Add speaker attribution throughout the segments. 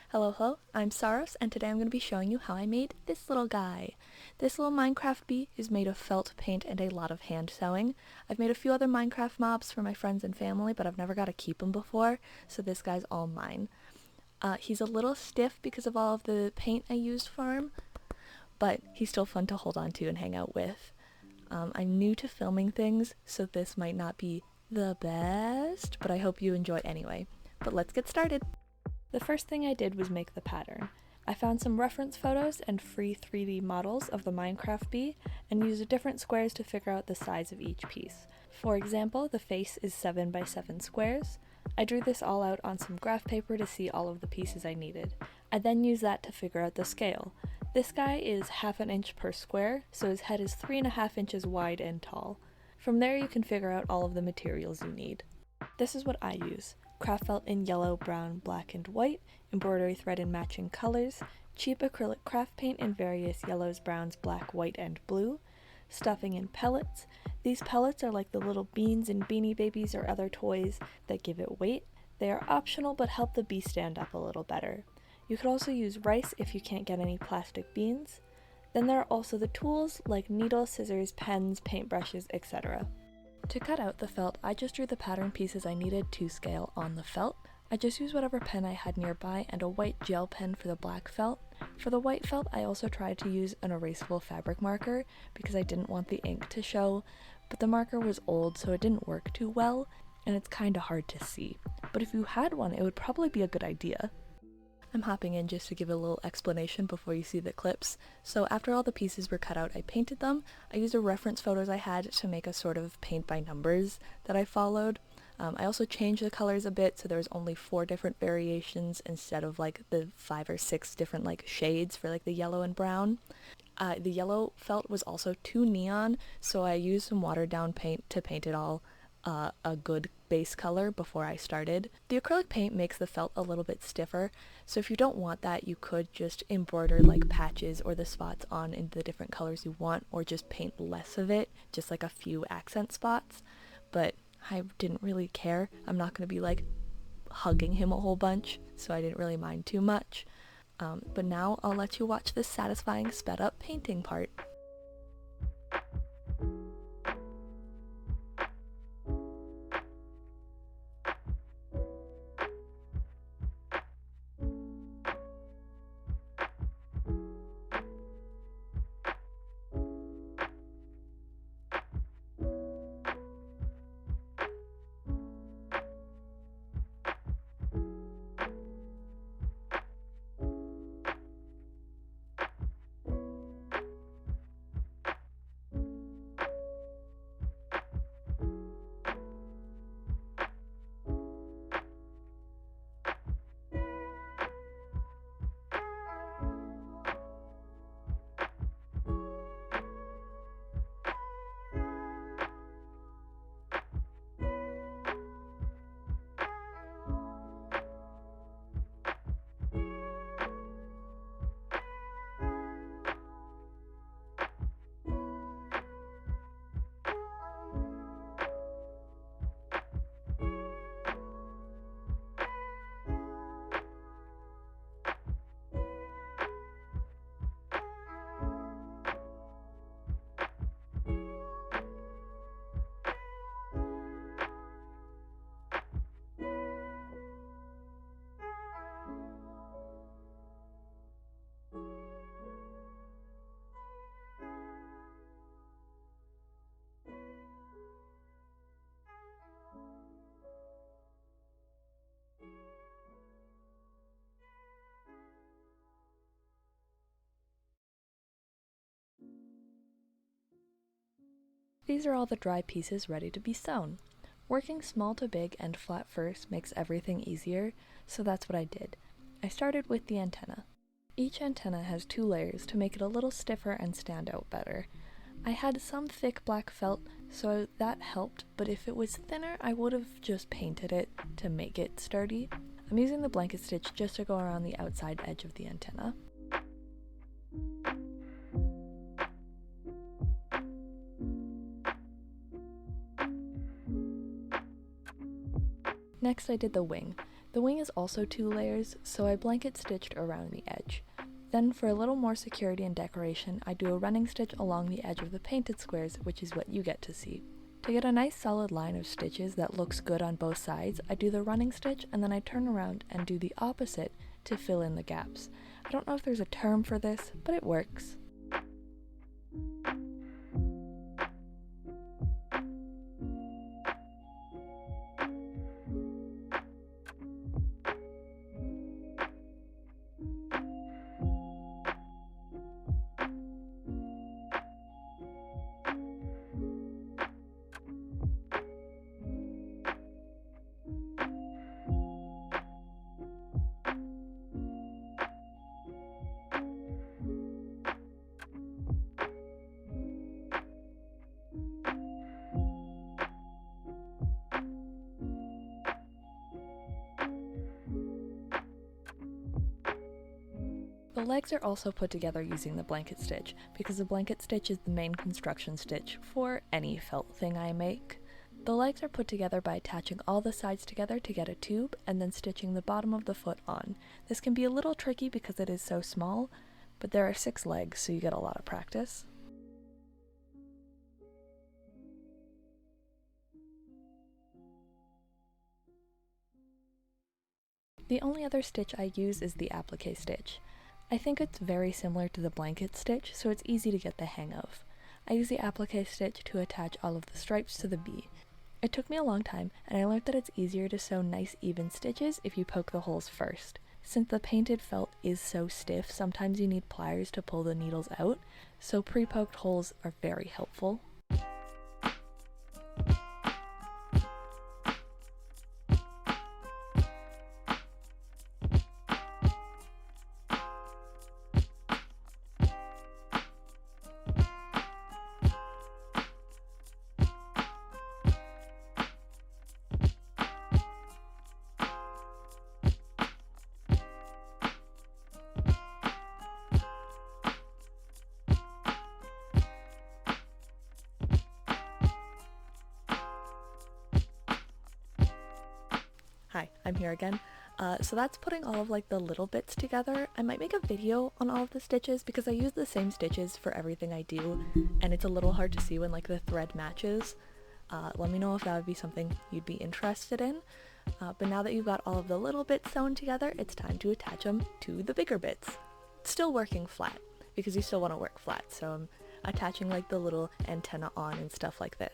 Speaker 1: Hello, I'm Saros, and today I'm going to be showing you how I made this little guy. This little Minecraft bee is made of felt paint and a lot of hand sewing. I've made a few other Minecraft mobs for my friends and family, but I've never got to keep them before, so this guy's all mine. He's a little stiff because of all of the paint I used for him, but he's still fun to hold on to and hang out with. I'm new to filming things, so this might not be the best, but I hope you enjoy anyway. But let's get started! The first thing I did was make the pattern. I found some reference photos and free 3D models of the Minecraft bee and used different squares to figure out the size of each piece. For example, the face is 7 by 7 squares. I drew this all out on some graph paper to see all of the pieces I needed. I then used that to figure out the scale. This guy is 1/2 inch per square, so his head is 3.5 inches wide and tall. From there you can figure out all of the materials you need. This is what I use. Craft felt in yellow, brown, black, and white, embroidery thread in matching colors, cheap acrylic craft paint in various yellows, browns, black, white, and blue, stuffing in pellets. These pellets are like the little beans in Beanie Babies or other toys that give it weight. They are optional but help the bee stand up a little better. You could also use rice if you can't get any plastic beans. Then there are also the tools like needles, scissors, pens, paintbrushes, etc. To cut out the felt, I just drew the pattern pieces I needed to scale on the felt. I just used whatever pen I had nearby and a white gel pen for the black felt. For the white felt, I also tried to use an erasable fabric marker because I didn't want the ink to show, but the marker was old so it didn't work too well, and it's kinda hard to see. But if you had one, it would probably be a good idea. I'm hopping in just to give a little explanation before you see the clips. So after all the pieces were cut out, I painted them. I used the reference photos I had to make a sort of paint by numbers that I followed. I also changed the colors a bit so there was only 4 different variations instead of like the 5 or 6 different like shades for like the yellow and brown. The yellow felt was also too neon, so I used some watered down paint to paint it all a good base color before I started. The acrylic paint makes the felt a little bit stiffer, so if you don't want that, you could just embroider like patches or the spots on in the different colors you want, or just paint less of it, just like a few accent spots. But I didn't really care. I'm not going to be like hugging him a whole bunch, so I didn't really mind too much. But now I'll let you watch this satisfying sped up painting part. These are all the dry pieces ready to be sewn. Working small to big and flat first makes everything easier, so that's what I did. I started with the antenna. Each antenna has 2 layers to make it a little stiffer and stand out better. I had some thick black felt, so that helped, but if it was thinner, I would have just painted it to make it sturdy. I'm using the blanket stitch just to go around the outside edge of the antenna. Next I did the wing. The wing is also 2 layers, so I blanket stitched around the edge. Then for a little more security and decoration, I do a running stitch along the edge of the painted squares, which is what you get to see. To get a nice solid line of stitches that looks good on both sides, I do the running stitch and then I turn around and do the opposite to fill in the gaps. I don't know if there's a term for this, but it works. The legs are also put together using the blanket stitch, because the blanket stitch is the main construction stitch for any felt thing I make. The legs are put together by attaching all the sides together to get a tube, and then stitching the bottom of the foot on. This can be a little tricky because it is so small, but there are 6 legs, so you get a lot of practice. The only other stitch I use is the applique stitch. I think it's very similar to the blanket stitch, so it's easy to get the hang of. I use the applique stitch to attach all of the stripes to the bee. It took me a long time, and I learned that it's easier to sew nice even stitches if you poke the holes first. Since the painted felt is so stiff, sometimes you need pliers to pull the needles out, so pre-poked holes are very helpful. Hi, I'm here again. So that's putting all of the little bits together. I might make a video on all of the stitches because I use the same stitches for everything I do, and it's a little hard to see when the thread matches. Let me know if that would be something you'd be interested in. But now that you've got all of the little bits sewn together, it's time to attach them to the bigger bits. Still working flat, because you still want to work flat, so I'm attaching the little antenna on and stuff like that.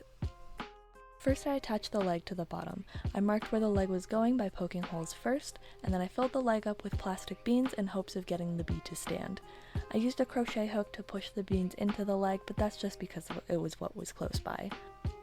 Speaker 1: First I attached the leg to the bottom. I marked where the leg was going by poking holes first, and then I filled the leg up with plastic beans in hopes of getting the bee to stand. I used a crochet hook to push the beans into the leg, but that's just because it was what was close by.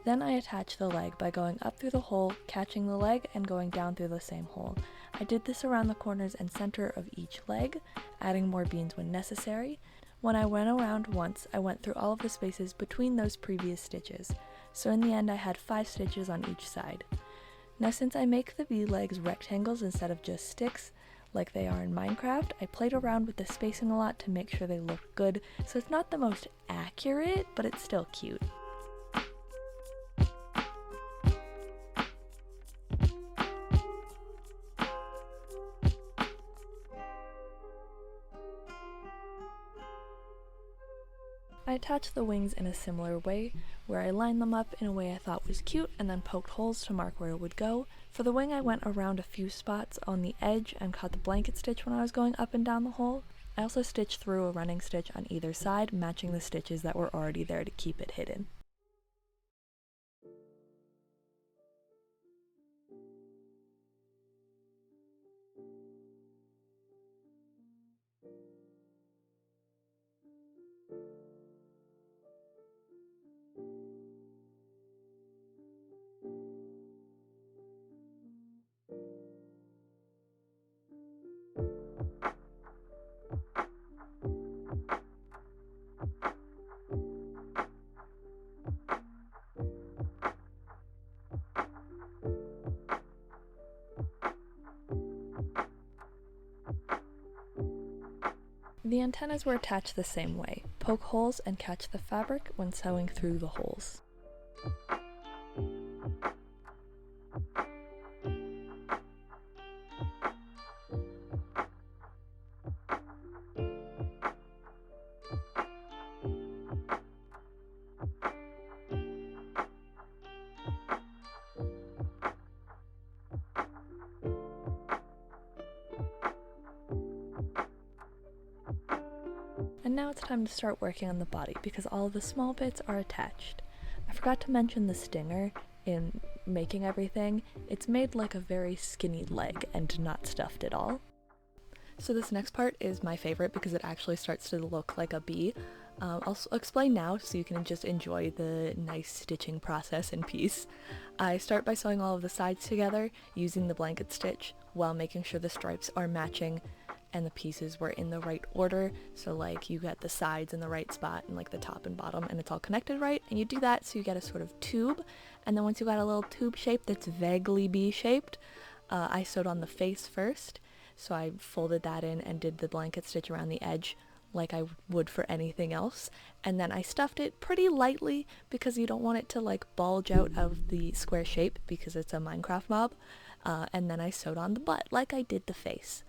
Speaker 1: Then I attached the leg by going up through the hole, catching the leg, and going down through the same hole. I did this around the corners and center of each leg, adding more beans when necessary. When I went around once, I went through all of the spaces between those previous stitches. So in the end I had 5 stitches on each side. Now since I make the bee legs rectangles instead of just sticks, like they are in Minecraft, I played around with the spacing a lot to make sure they look good, so it's not the most accurate, but it's still cute. I attached the wings in a similar way, where I lined them up in a way I thought was cute and then poked holes to mark where it would go. For the wing I went around a few spots on the edge and caught the blanket stitch when I was going up and down the hole. I also stitched through a running stitch on either side, matching the stitches that were already there to keep it hidden. The antennas were attached the same way. Poke holes and catch the fabric when sewing through the holes. now it's time to start working on the body because all of the small bits are attached. I forgot to mention the stinger in making everything. It's made like a very skinny leg and not stuffed at all. So this next part is my favorite because it actually starts to look like a bee. I'll explain now so you can just enjoy the nice stitching process in peace. I start by sewing all of the sides together using the blanket stitch while making sure the stripes are matching and the pieces were in the right order, so like you get the sides in the right spot and like the top and bottom and it's all connected right, and you do that so you get a sort of tube, and then once you got a little tube shape that's vaguely bee-shaped, I sewed on the face first, so I folded that in and did the blanket stitch around the edge like I would for anything else, and then I stuffed it pretty lightly because you don't want it to like bulge out of the square shape because it's a Minecraft mob, and then I sewed on the butt like I did the face.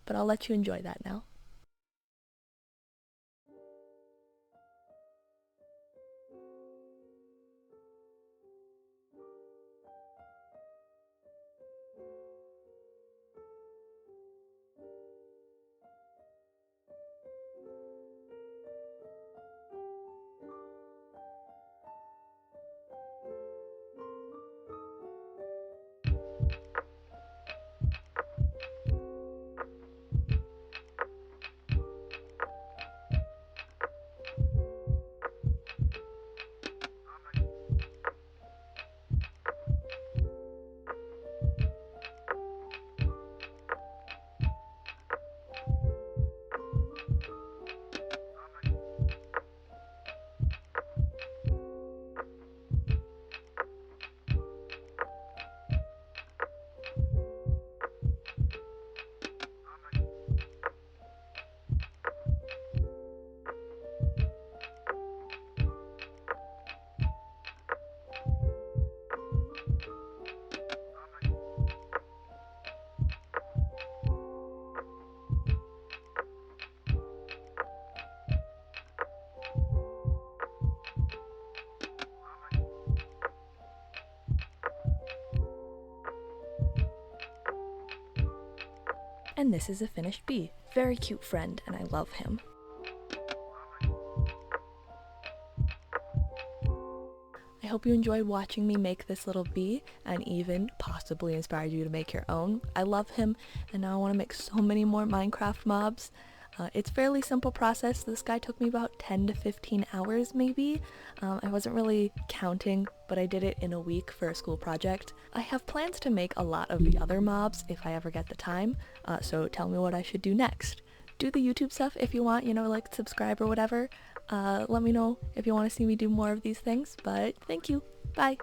Speaker 1: But I'll let you enjoy that now. And this is a finished bee. Very cute friend, and I love him. I hope you enjoyed watching me make this little bee and even possibly inspired you to make your own. I love him, and now I want to make so many more Minecraft mobs. It's a fairly simple process. This guy took me about 10 to 15 hours maybe. I wasn't really counting, but I did it in a week for a school project. I have plans to make a lot of the other mobs if I ever get the time, so tell me what I should do next. Do the YouTube stuff if you want, like subscribe or whatever. Let me know if you want to see me do more of these things, but thank you. Bye.